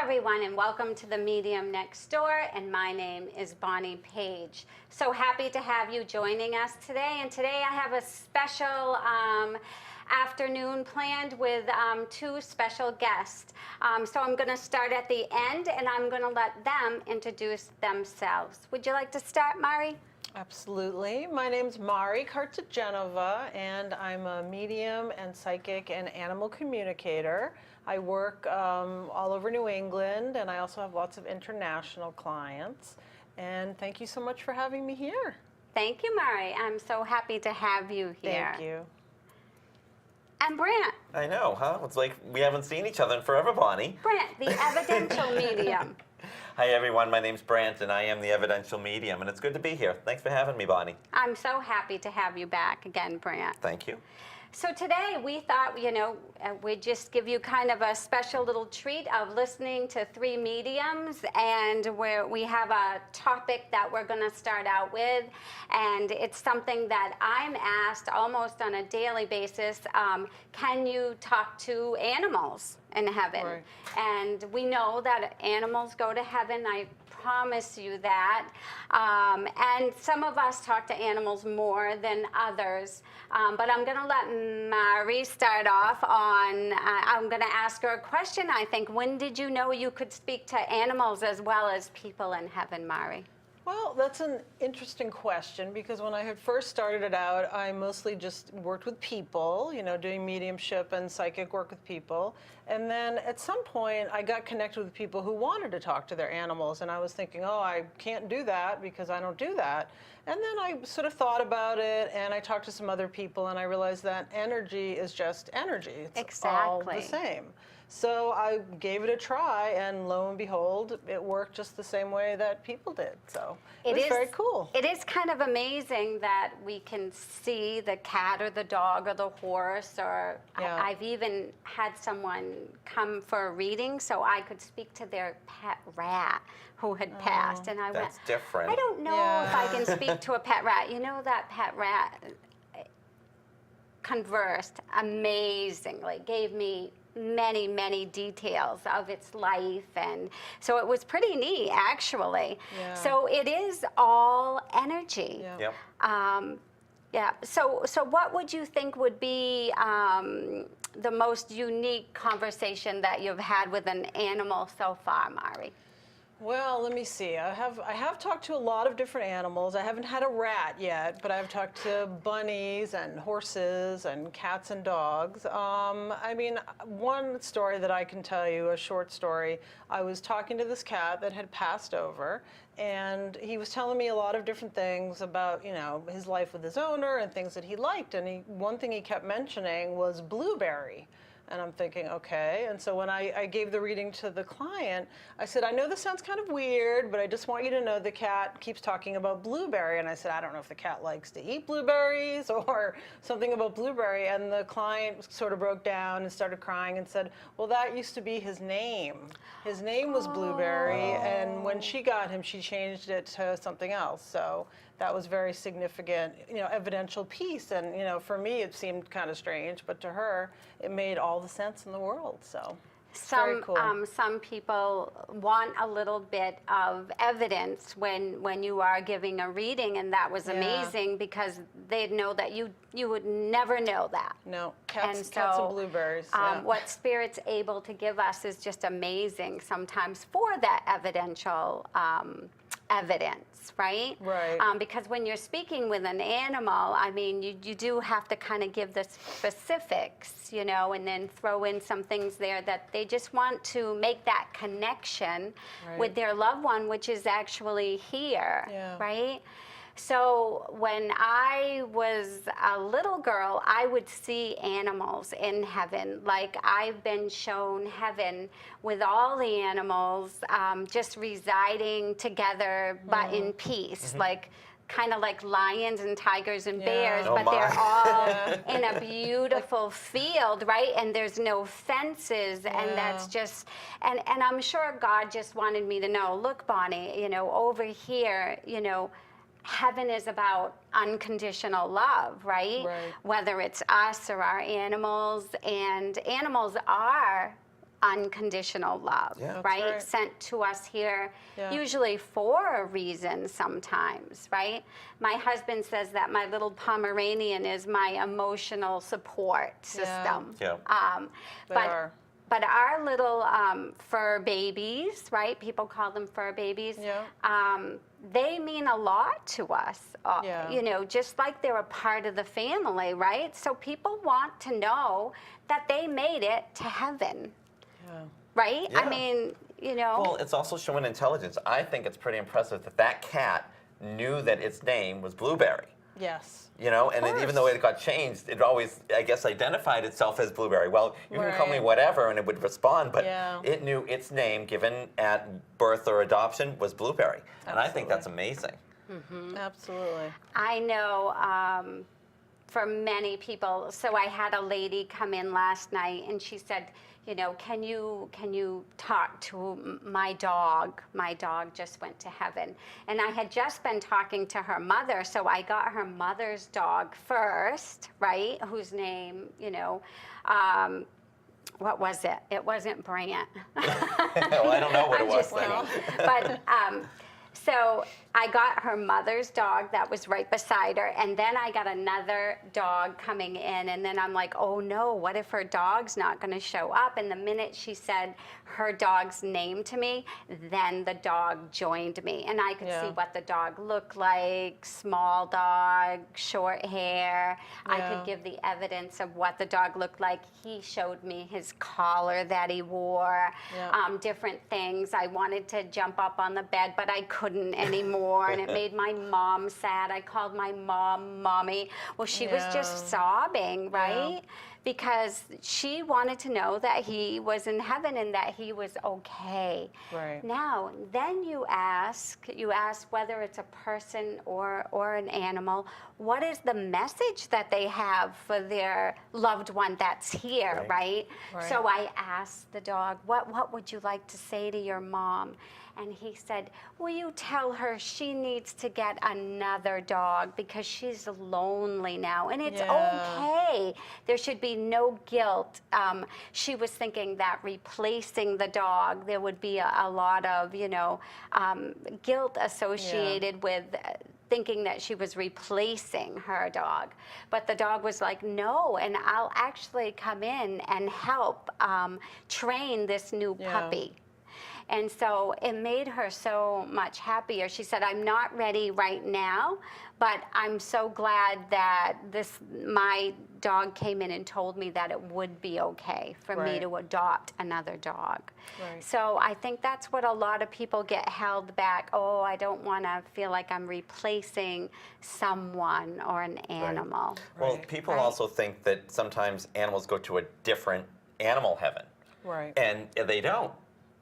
everyone, and welcome to the Medium Next Door, and my name is Bonnie Page. So happy to have you joining us today, and today I have a special afternoon planned with two special guests. So I'm going to start at the end, and I'm going to let them introduce themselves. Would you like to start, Mari? Absolutely. My name's Mari Cartagenova, and I'm a medium and psychic and animal communicator. I work all over New England, and I also have lots of international clients. And thank you so much for having me here. Thank you, Mari. I'm so happy to have you here. Thank you. And Brant. I know, huh? It's like we haven't seen each other in forever, Bonnie. Brant, the evidential medium. Hi, everyone. My name's Brant, and I am the evidential medium, and it's good to be here. Thanks for having me, Bonnie. I'm so happy to have you back again, Brant. Thank you. So today we thought, we'd just give you kind of a special little treat of listening to three mediums, and we have a topic that we're going to start out with, and it's something that I'm asked almost on a daily basis. Can you talk to animals in heaven? Right. And we know that animals go to heaven. I promise you that. And some of us talk to animals more than others. But I'm going to let Mari start off on, I'm going to ask her a question, I think. When did you know you could speak to animals as well as people in heaven, Mari? Well, that's an interesting question, because when I had first started it out, I mostly just worked with people, doing mediumship and psychic work with people. And then at some point, I got connected with people who wanted to talk to their animals. And I was thinking, oh, I can't do that because I don't do that. And then I sort of thought about it, and I talked to some other people, and I realized that energy is just energy. It's all the same. So I gave it a try, and lo and behold, it worked just the same way that people did. So it was very cool. It is kind of amazing that we can see the cat or the dog or the horse, or Yeah. I've even had someone come for a reading so I could speak to their pet rat who had passed. And I went, That's different. I don't know if I can speak to a pet rat. That pet rat conversed amazingly, gave me many, many details of its life, and so it was pretty neat, actually. Yeah. So it is all energy. Yeah. Yep. Yeah. So what would you think would be the most unique conversation that you've had with an animal so far, Mari? Well, let me see. I have talked to a lot of different animals. I haven't had a rat yet, but I've talked to bunnies and horses and cats and dogs. One story that I can tell you, a short story, I was talking to this cat that had passed over, and he was telling me a lot of different things about, his life with his owner and things that he liked. And one thing he kept mentioning was blueberry. And I'm thinking, okay. And so when I gave the reading to the client, I said, I know this sounds kind of weird, but I just want you to know the cat keeps talking about blueberry. And I said, I don't know if the cat likes to eat blueberries or something about blueberry. And the client sort of broke down and started crying and said, well, that used to be his name. His name was Blueberry. And when she got him, she changed it to something else. So that was very significant, evidential piece. And, for me, it seemed kind of strange, but to her, it made all the sense in the world. So very cool. Some people want a little bit of evidence when you are giving a reading, and that was amazing because they'd know that you would never know that. No, cats and blueberries. Yeah. What Spirit's able to give us is just amazing sometimes for that evidential evidence, right? Right. Because when you're speaking with an animal, you do have to kind of give the specifics, and then throw in some things there that they just want to make that connection with their loved one, which is actually here, right? So when I was a little girl, I would see animals in heaven. Like, I've been shown heaven with all the animals just residing together, but in peace. Like, kind of like lions and tigers and bears, but they're all in a beautiful field, right? And there's no fences, and that's just, and I'm sure God just wanted me to know, look, Bonnie, over here, heaven is about unconditional love, right? Whether it's us or our animals, and animals are unconditional love, Yeah. That's right? right. Sent to us here, Yeah. usually for a reason sometimes, right? My husband says that my little Pomeranian is my emotional support system. Yeah. They are. But our little fur babies, right? People call them fur babies. Yeah. They mean a lot to us. Yeah. You know, just like they're a part of the family, right? So people want to know that they made it to heaven, Yeah. right? I Yeah. mean, you know. Well, it's also showing intelligence. I think it's pretty impressive that that cat knew that its name was Blueberry. Yes. You know, and then even though course. it got changed, it always, I guess, identified itself as Blueberry. Well, you can call me Right. whatever, and it would respond, but Yeah. it knew its name given at birth or adoption was Blueberry. And I think that's amazing. Absolutely. I know for many people, so I had a lady come in last night and she said, you know, can you talk to my dog? My dog just went to heaven. And I had just been talking to her mother, so I got her mother's dog first, right? Whose name, you know, what was it? It wasn't Brant. Well, I don't know what it I'm was. just kidding. But so I got her mother's dog that was right beside her, and then I got another dog coming in, and then I'm like, oh no, what if her dog's not going to show up? And the minute she said her dog's name to me, then the dog joined me, and I could see Yeah. what the dog looked like, small dog, short hair. I Yeah. could give the evidence of what the dog looked like. He showed me his collar that he wore, Yeah. different things. I wanted to jump up on the bed, but I couldn't anymore, and it made my mom sad. I called my mom Mommy. Well, she was just Yeah. sobbing, right? Because she wanted to know that he was in heaven and that he was okay. Right. Now, then you ask whether it's a person or an animal, what is the message that they have for their loved one that's here, right? Right. So I asked the dog, what would you like to say to your mom? And he said, will you tell her she needs to get another dog because she's lonely now, and it's Yeah. okay. There should be no guilt. She was thinking that replacing the dog, there would be a lot of, you know, guilt associated with thinking that she was replacing her dog. But the dog was like, no, and I'll actually come in and help train this new Yeah. puppy. And so it made her so much happier. She said, I'm not ready right now, but I'm so glad that my dog came in and told me that it would be okay for me Right. to adopt another dog. Right. So I think that's what a lot of people get held back. Oh, I don't want to feel like I'm replacing someone or an animal. Well, Right. people Right. also think that sometimes animals go to a different animal heaven. Right. And they don't.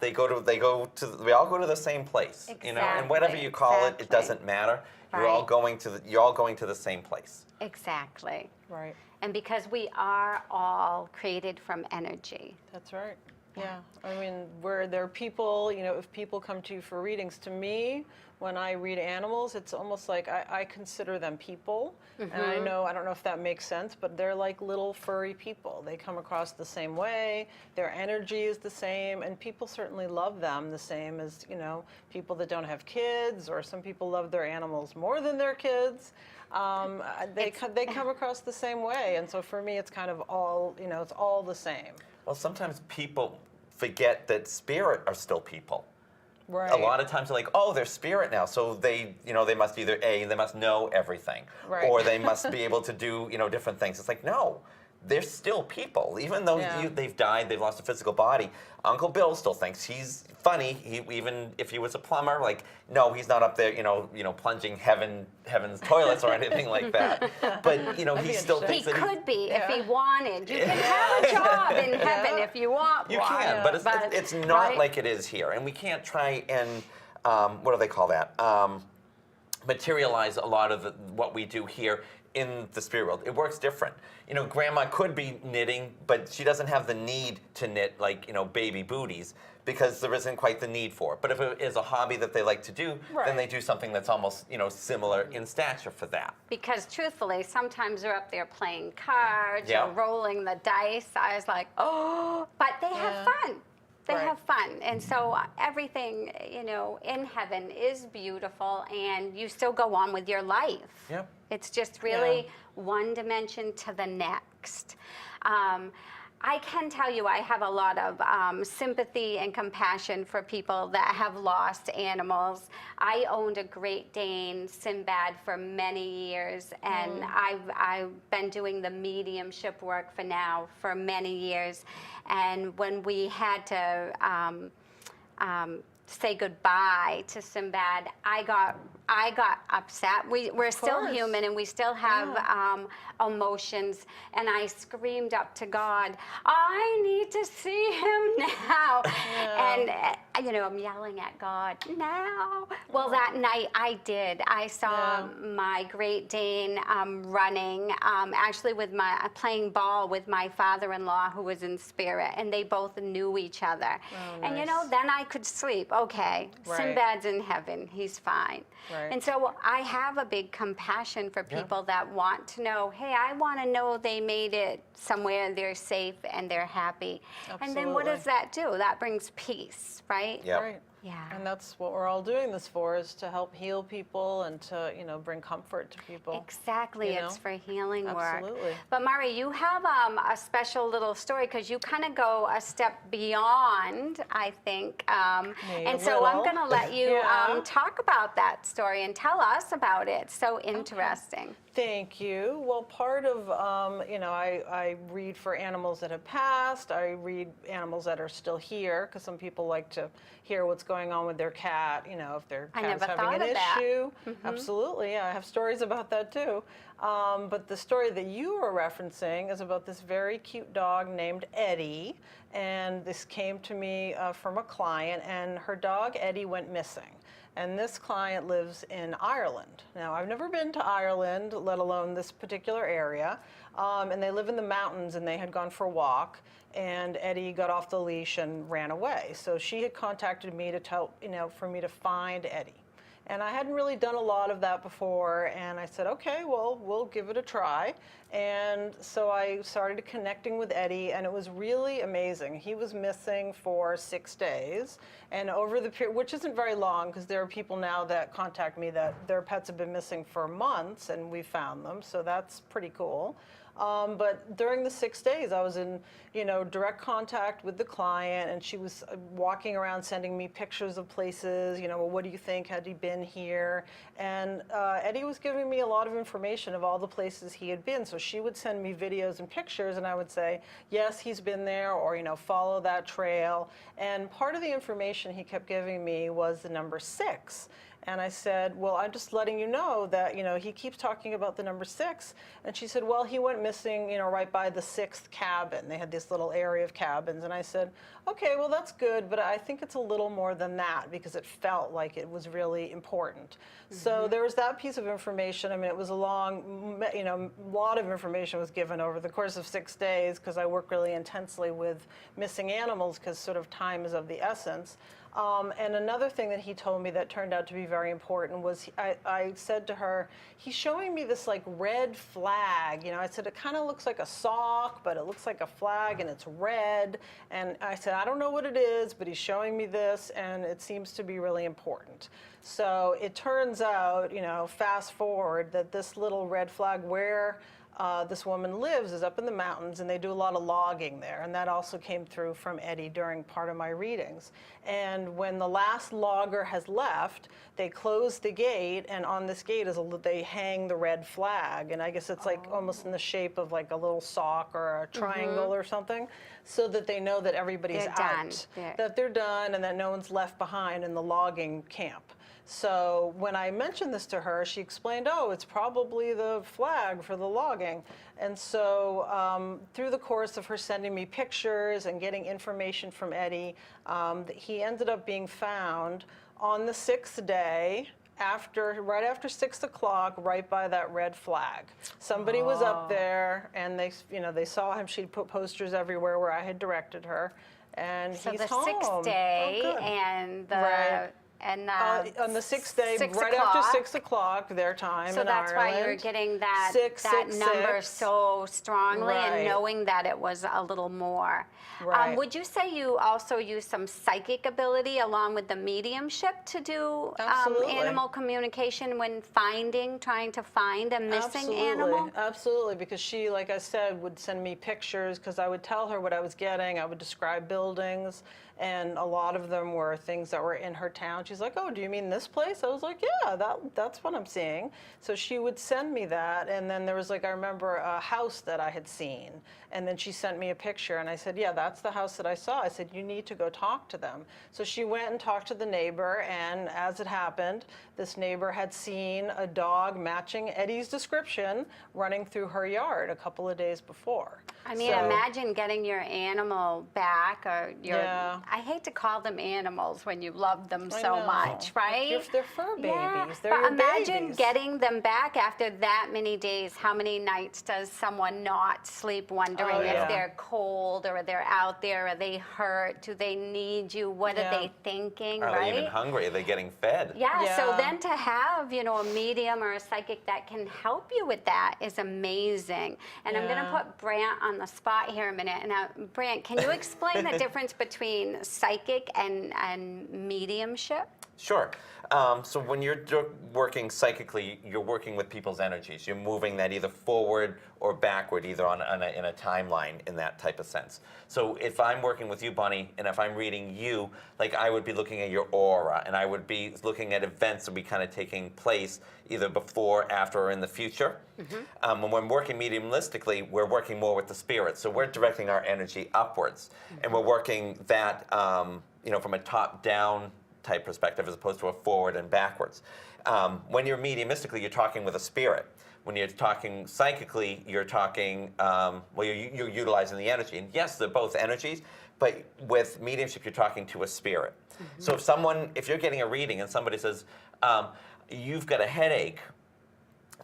We all go to the same place, you know, and whatever you call it, it Exactly. doesn't matter. You're all Right. going to the same place. Exactly. Right. And because we are all created from energy. That's right. Yeah. I mean, where there are people, you know, if people come to you for readings, to me, when I read animals, it's almost like I consider them people. And I don't know if that makes sense, but they're like little furry people. They come across the same way, their energy is the same, and people certainly love them the same as, you know, people that don't have kids, or some people love their animals more than their kids. They come across the same way. And so for me, it's kind of all, you know, it's all the same. Well, sometimes people forget that spirit are still people. Right. A lot of times they're like, oh, they're spirit now, so they must either they must know everything, Right. or they must be able to do, different things. It's like, no, they're still people, even though Yeah. they've died, they've lost a physical body. Uncle Bill still thinks he's funny. Even if he was a plumber, like, no, he's not up there, plunging heaven's toilets or anything like that. But he be still interesting. He thinks that could be if he Yeah. wanted. You can have a job in heaven if you want You one. can, but it's not right? like it is here, and we can't try and what do they call that? Materialize a lot of what we do here in the spirit world. It works different. Grandma could be knitting, but she doesn't have the need to knit like baby booties because there isn't quite the need for it. But if it is a hobby that they like to do, Right. then they do something that's almost similar in stature for that. Because truthfully, sometimes they're up there playing cards Yeah. or rolling the dice. I was like, oh, but they have Yeah. fun. They Right. have fun. And so everything, you know, in heaven is beautiful, and you still go on with your life. Yep. It's just really one dimension to the next. I can tell you I have a lot of sympathy and compassion for people that have lost animals. I owned a Great Dane, Sinbad, for many years, and I've been doing the mediumship work for many years. And when we had to say goodbye to Sinbad, I got upset. We're still course. human, and we still have emotions. And I screamed up to God, "I need to see him now!" And you know, I'm yelling at God now. Well, that night I did. I saw my Great Dane running, actually playing ball with my father-in-law, who was in spirit, and they both knew each other. Oh, And you know, nice. then I could sleep. Okay, Right. Sinbad's in heaven. He's fine. Right. And so I have a big compassion for people that want to know, hey, I want to know they made it somewhere, they're safe and they're happy. And then what does that do? That brings peace, right? Yep. Right. Yeah. And that's what we're all doing this for, is to help heal people and to, you know, bring comfort to people. Exactly, you it's know? for healing work. Absolutely. But Mari, you have a special little story, because you kind of go a step beyond, I think. Maybe And a so I'm little. going to let you Yeah. talk about that story and tell us about it. It's so interesting. Thank you. Well, part of, you know, I read for animals that have passed. I read animals that are still here, because some people like to hear what's going on with their cat, you know, if their I cat's never having thought an of that. issue. Absolutely, yeah, I have stories about that too. But the story that you were referencing is about this very cute dog named Eddie. And this came to me from a client, and her dog Eddie went missing. And this client lives in Ireland. Now, I've never been to Ireland, let alone this particular area. And they live in the mountains, and they had gone for a walk, and Eddie got off the leash and ran away. So she had contacted me to tell, you know, for me to find Eddie. And I hadn't really done a lot of that before, and I said, okay, well, we'll give it a try. And so I started connecting with Eddie, and it was really amazing. He was missing for 6 days, and over the period, which isn't very long, because there are people now that contact me that their pets have been missing for months, and we found them, so that's pretty cool. But during the 6 days, I was in, you know, direct contact with the client, and she was walking around sending me pictures of places, you know, well, what do you think, had he been here? And Eddie was giving me a lot of information of all the places he had been. So she would send me videos and pictures, and I would say, yes, he's been there, or, you know, follow that trail. And part of the information he kept giving me was the number 6. And I said, well, I'm just letting you know that, you know, he keeps talking about the number 6. And she said, well, he went missing, you know, right by the 6th cabin. They had this little area of cabins. And I said, okay, well, that's good, but I think it's a little more than that, because it felt like it was really important. So there was that piece of information. I mean, it was a long, you know, lot of information was given over the course of 6 days, because I work really intensely with missing animals, because sort of time is of the essence. And another thing that he told me that turned out to be very important was I said to her, he's showing me this like red flag. You know, I said, it kind of looks like a sock, but it looks like a flag, and it's red. And I said, I don't know what it is, but he's showing me this, and it seems to be really important. So it turns out, you know, fast forward, that this little red flag where this woman lives is up in the mountains, and they do a lot of logging there, and that also came through from Eddie during part of my readings. And when the last logger has left, they close the gate, and on this gate they hang the red flag, and I guess it's like almost in the shape of like a little sock or a triangle or something, so that they know that everybody's They're done. out, They're- that they're done, and that no one's left behind in the logging camp. So when I mentioned this to her, she explained, oh, it's probably the flag for the logging. And so through the course of her sending me pictures and getting information from Eddie, he ended up being found on the 6th day, right after 6 o'clock, right by that red flag. Somebody was up there, and they saw him. She'd put posters everywhere where I had directed her, and So he's the home. 6th day Oh, good. and the Right. And On the 6th day, 6 right o'clock. after 6 o'clock, their time So in that's why Ireland. you're getting that, Six, that six, number six. so strongly Right. and knowing that it was a little more. Right. Would you say you also use some psychic ability along with the mediumship to do Absolutely. animal communication when trying to find a missing animal? Absolutely, because she, like I said, would send me pictures because I would tell her what I was getting. I would describe buildings, and a lot of them were things that were in her town. She's like, "Oh, do you mean this place?" I was like, "Yeah, that's what I'm seeing." So she would send me that, and then there was like, I remember a house that I had seen, and then she sent me a picture, and I said, "Yeah, that's the house that I saw." I said, "You need to go talk to them." So she went and talked to the neighbor, and as it happened, this neighbor had seen a dog matching Eddie's description running through her yard a couple of days before. I mean, So- imagine getting your animal back, or your, Yeah. I hate to call them animals when you love them I so know. much, right? They're fur babies. Yeah, They're but your imagine babies. getting them back after that many days. How many nights does someone not sleep wondering Oh, if yeah. they're cold or they're out there? Are they hurt? Do they need you? What Yeah. are they thinking, Are right? they even hungry? Are they getting fed? Yeah, so Yeah. then to have, a medium or a psychic that can help you with that is amazing. And I'm going to Yeah. put Brant on the spot here a minute. Now, Brant, can you explain the difference between psychic and mediumship? Sure. So when you're working psychically, you're working with people's energies. You're moving that either forward or backward, either in a timeline in that type of sense. So if I'm working with you, Bunny, and if I'm reading you, like I would be looking at your aura, and I would be looking at events that would be kind of taking place either before, after, or in the future. And when working mediumistically, we're working more with the spirits. So we're directing our energy upwards, and we're working that, from a top-down type perspective as opposed to a forward and backwards. When you're mediumistically, you're talking with a spirit. When you're talking psychically, you're talking, you're utilizing the energy. And yes, they're both energies, but with mediumship, you're talking to a spirit. So if you're getting a reading and somebody says, you've got a headache,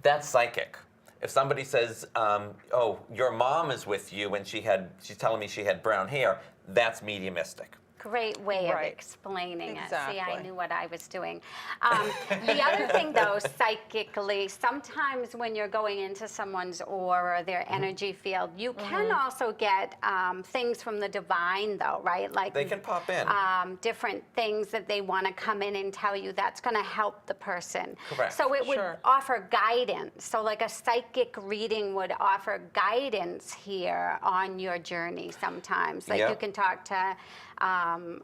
that's psychic. If somebody says, oh, your mom is with you and she's telling me she had brown hair, that's mediumistic. Great way of Right. explaining it. See, I Exactly. knew what I was doing. The other thing, though, psychically, sometimes when you're going into someone's aura, their energy field, you can also get things from the divine, though, right? Like They can pop in. different things that they want to come in and tell you that's going to help the person. Correct. So it would Sure. offer guidance. So like a psychic reading would offer guidance here on your journey sometimes. Like Yeah. you can talk to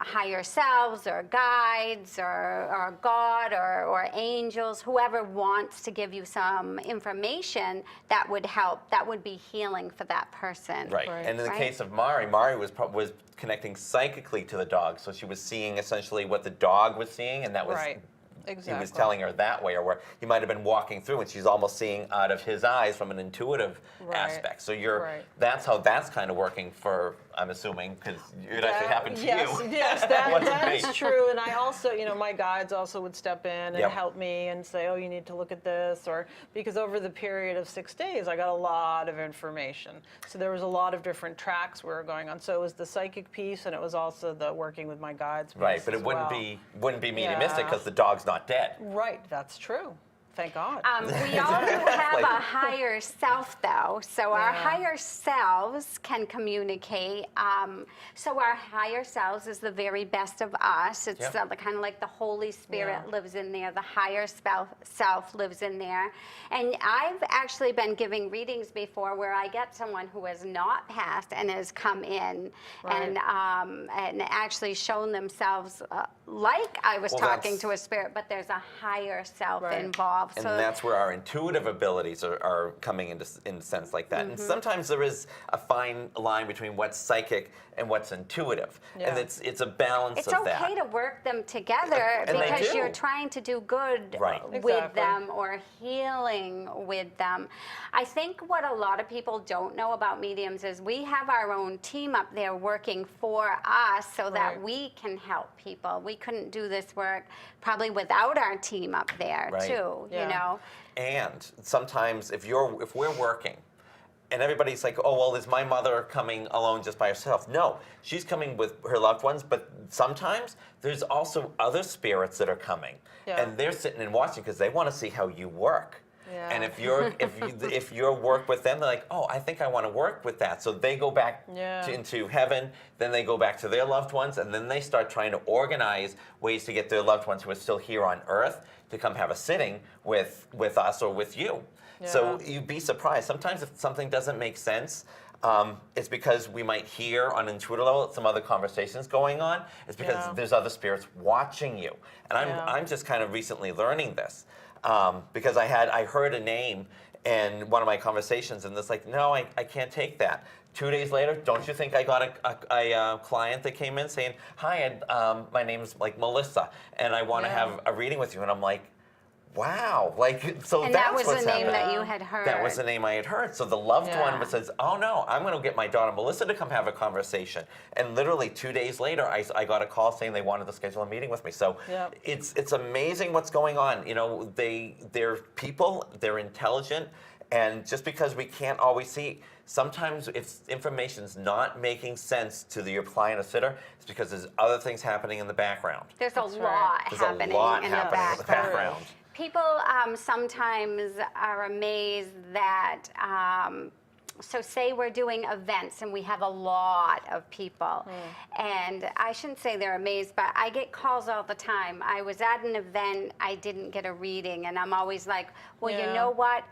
higher selves or guides or God or angels, whoever wants to give you some information that would help, that would be healing for that person. Right. Right. And in the Right. case of Mari was connecting psychically to the dog, so she was seeing essentially what the dog was seeing, and that was Right. he Exactly. was telling her that way, or where he might have been walking through, and she's almost seeing out of his eyes from an intuitive Right. aspect. So Right. that's how that's kind of working for, I'm assuming, because it actually happened to yes, you. Yes, Wasn't that me. is true. And I also, my guides also would step in and Yep. help me and say, oh, you need to look at this, or because over the period of 6 days, I got a lot of information. So there was a lot of different tracks we were going on. So it was the psychic piece, and it was also the working with my guides piece. Right, but it as wouldn't well. be mediumistic Yeah. because the dog's not dead. Right, that's true. Thank God. We all do have a higher self, though. So our Yeah. higher selves can communicate. So our higher selves is the very best of us. It's Yep. kind of like the Holy Spirit Yeah. lives in there. The higher self lives in there. And I've actually been giving readings before where I get someone who has not passed and has come in and actually shown themselves like I was Well, talking that's- to a spirit, but there's a higher self Right. involved. And So that's where our intuitive abilities are coming into in a sense like that. Mm-hmm. And sometimes there is a fine line between what's psychic and what's intuitive. And Yeah. it's a balance it's of that. okay to work them together And they because do. you're trying to do good Right. with Exactly. them or healing with them. I think what a lot of people don't know about mediums is we have our own team up there working for us so that Right. we can help people. We couldn't do this work probably without our team up there Right. too, Yeah. And sometimes if we're working and everybody's like, oh, well, is my mother coming alone just by herself? No, she's coming with her loved ones, but sometimes there's also other spirits that are coming, Yeah. and they're sitting and watching because they want to see how you work. Yeah. And if you work with them, they're like, oh, I think I want to work with that. So they go back Yeah. into heaven, then they go back to their loved ones, and then they start trying to organize ways to get their loved ones who are still here on Earth to come have a sitting with us or with you. So Yeah. you'd be surprised. Sometimes if something doesn't make sense, it's because we might hear on an intuitive level some other conversations going on. It's because Yeah. there's other spirits watching you. And Yeah. I'm just kind of recently learning this because I heard a name in one of my conversations, and it's like, no, I can't take that. 2 days later, don't you think I got a client that came in saying, hi, my name's like Melissa, and I want to Yeah. have a reading with you. And I'm like, wow, like, so And that's that was what's the name happening. that you had heard. That was the name I had heard. So the loved Yeah. one says, oh no, I'm going to get my daughter Melissa to come have a conversation. And literally 2 days later, I got a call saying they wanted to schedule a meeting with me. So Yep. it's amazing what's going on. You know, they're people, they're intelligent, and just because we can't always see, sometimes if information's not making sense to your client or sitter, it's because there's other things happening in the background. There's a That's right. lot There's happening a lot in happening in the the background. background. People sometimes are amazed that, so say we're doing events and we have a lot of people. And I shouldn't say they're amazed, but I get calls all the time. I was at an event, I didn't get a reading, and I'm always like, well, you Yeah. know what?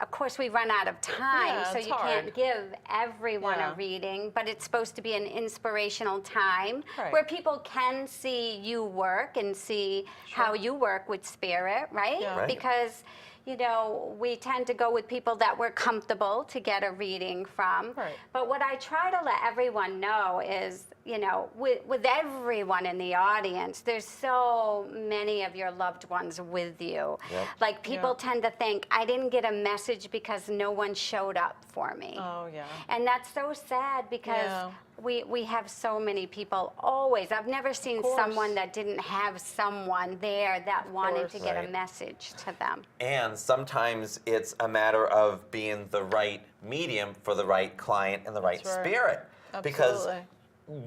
Of course, we run out of time, Yeah, so it's you can't hard. give everyone Yeah. a reading, but it's supposed to be an inspirational time Right. where people can see you work and see how you work with spirit, right? Yeah. Right. Because, you know, we tend to go with people that we're comfortable to get a reading from. Right. But what I try to let everyone know is, you know, with everyone in the audience, there's so many of your loved ones with you. Yep. Like people Yeah. tend to think, I didn't get a message because no one showed up for me. Oh, yeah. And that's so sad because Yeah. we have so many people always. I've never seen course. someone that didn't have someone there that wanted to course. get a Right. message to them. And sometimes it's a matter of being the right medium for the right client and the right That's right. spirit. Because Absolutely.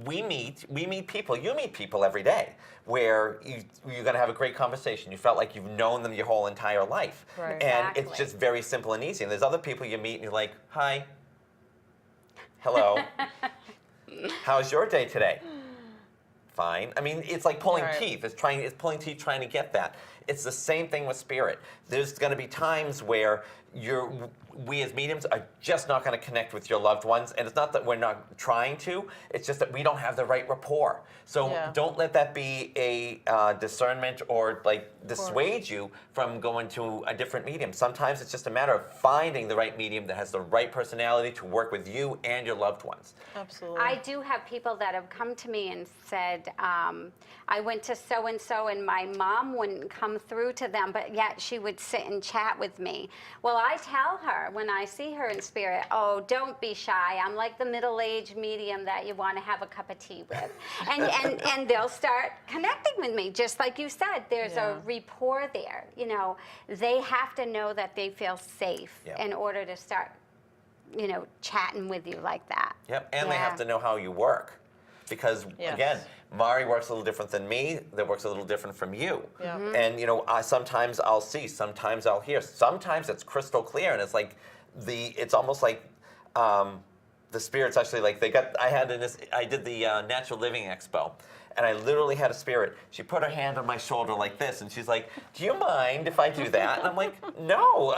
we meet people, you meet people every day where you're going to have a great conversation. You felt like you've known them your whole entire life. Right. And it's Exactly. just very simple and easy. And there's other people you meet and you're like, hi, hello, how's your day today? Fine. I mean, it's like pulling Right. teeth. It's pulling teeth trying to get that. It's the same thing with spirit. There's going to be times where we as mediums are just not going to connect with your loved ones, and it's not that we're not trying to. It's just that we don't have the right rapport. So Yeah. don't let that be a discernment or like dissuade you from going to a different medium. Sometimes it's just a matter of finding the right medium that has the right personality to work with you and your loved ones. Absolutely. I do have people that have come to me and said, I went to so-and-so and my mom wouldn't come through to them, but yet she would sit and chat with me. Well, I tell her when I see her in spirit, oh, don't be shy. I'm like the middle-aged medium that you want to have a cup of tea with. And they'll start connecting with me, just like you said. There's Yeah. a rapport there. You know, they have to know that they feel safe Yeah. in order to start, you know, chatting with you like that. Yep, and they Yeah. have to know how you work. Because Yes. again, Mari works a little different than me, that works a little different from you. Yeah. And you know, sometimes I'll see, sometimes I'll hear, sometimes it's crystal clear, and it's like it's almost like the spirits actually like I did the Natural Living Expo. And I literally had a spirit. She put her hand on my shoulder like this, and she's like, "Do you mind if I do that?" And I'm like, "No,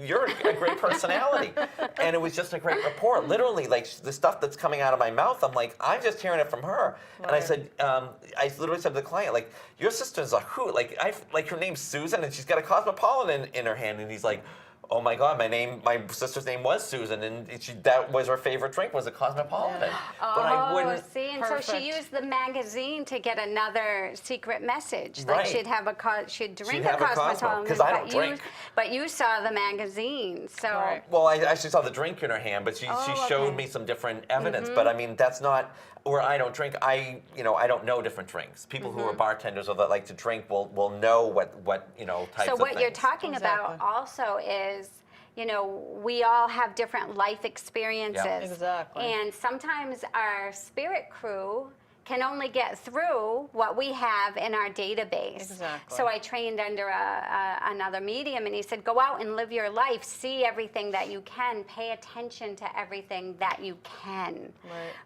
you're a great personality." And it was just a great rapport. Literally, like the stuff that's coming out of my mouth, I'm like, I'm just hearing it from her. And I Right. said, I literally said to the client, like, "Your sister's a hoot. Like, her name's Susan, and she's got a cosmopolitan in her hand." And he's like, "Oh my God, my sister's name was Susan, and that was her favorite drink, was a cosmopolitan." But I wouldn't. See, and so Perfect. she used the magazine to get another secret message. Right. Like she'd drink have a a Cosmo, cosmopolitan, 'cause I don't but drink. but you saw the magazine, so Right. Well, I actually saw the drink in her hand, but she showed okay. me some different evidence. But I mean, that's not where I don't drink. I don't know different drinks. People who are bartenders or that like to drink will know what types so of what you're things. talking about Exactly. also is, you know, we all have different life experiences. Exactly. And sometimes our spirit crew can only get through what we have in our database. Exactly. So I trained under another medium, and he said, go out and live your life, see everything that you can, pay attention to everything that you can,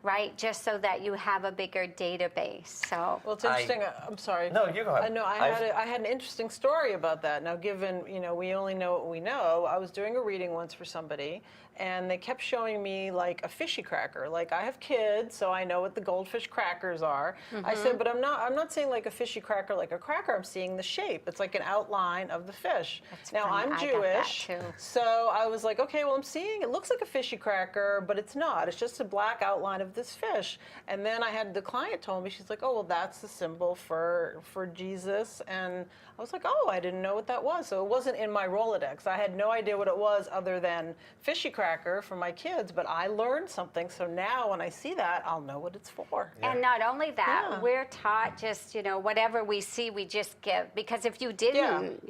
right? Just so that you have a bigger database. So. Well, it's interesting. I'm sorry. No, you go ahead. I know. I had an interesting story about that. Now, given we only know what we know, I was doing a reading once for somebody, and they kept showing me like a fishy cracker. Like, I have kids, so I know what the goldfish crackers are. I said, but I'm not seeing like a fishy cracker like a cracker. I'm seeing the shape. It's like an outline of the fish. That's now funny. I'm I got that Jewish, too. so I was like, okay, well, I'm seeing it looks like a fishy cracker, but it's not. It's just a black outline of this fish. And then I had the client told me, she's like, oh, well, that's the symbol for Jesus. And I was like, oh, I didn't know what that was. So it wasn't in my Rolodex. I had no idea what it was other than fishy cracker for my kids, but I learned something. So now when I see that, I'll know what it's for. And not only that, Yeah. we're taught just, whatever we see, we just give. Because if you didn't,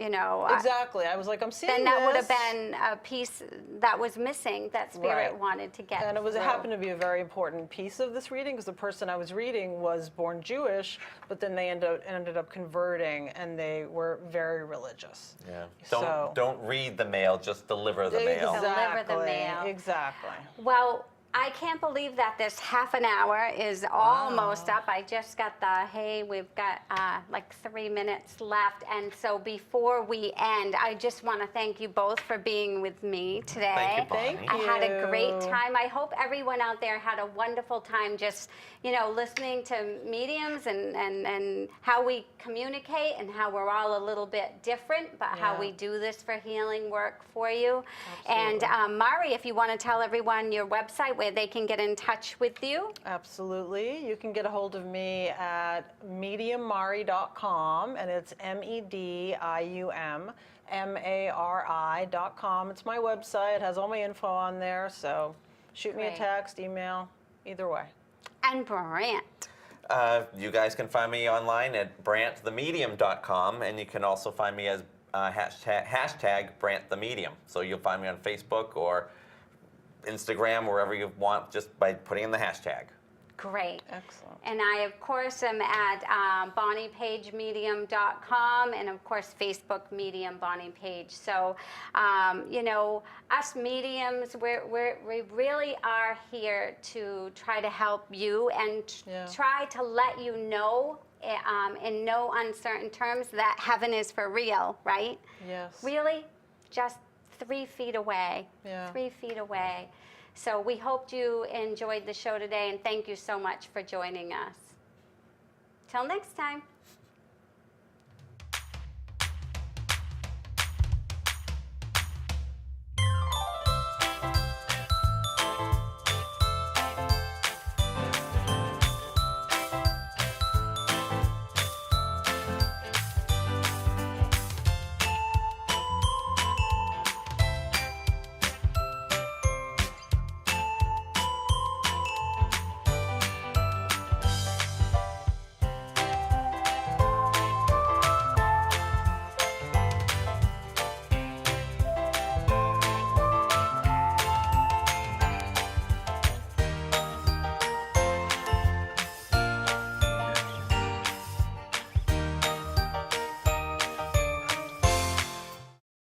Exactly. I was like, I'm seeing then that would have this. been a piece that was missing that Spirit Right. wanted to get And it through. happened to be a very important piece of this reading because the person I was reading was born Jewish, but then they ended up converting, and they were very religious. Yeah. So- Don't read the mail, just deliver the mail. Deliver the mail. Exactly. Well, I can't believe that this half an hour is almost up. I just got the, hey, we've got like 3 minutes left. And so before we end, I just want to thank you both for being with me today. Thank you, Bonnie. Thank I had a great you. time. I hope everyone out there had a wonderful time just, listening to mediums and how we communicate and how we're all a little bit different, but how Yeah. we do this for healing work for you. Absolutely. And Mari, if you want to tell everyone your website where they can get in touch with you. Absolutely. You can get a hold of me at mediummari.com, and it's mediummari.com. It's my website. It has all my info on there, so shoot me a Great. text, email, either way. And Brant. You guys can find me online at brantthemedium.com, and you can also find me as hashtag brantthemedium. So you'll find me on Facebook or Instagram, wherever you want, just by putting in the hashtag. Great. Excellent. And I, of course, am at bonniepagomedium.com and, of course, Facebook Medium Bonnie Page. So, us mediums, we really are here to try to help you and try to let you know in no uncertain terms that heaven is for real, right? Yes. Really, just 3 feet away. Yeah. 3 feet away. So we hope you enjoyed the show today, and thank you so much for joining us. Till next time.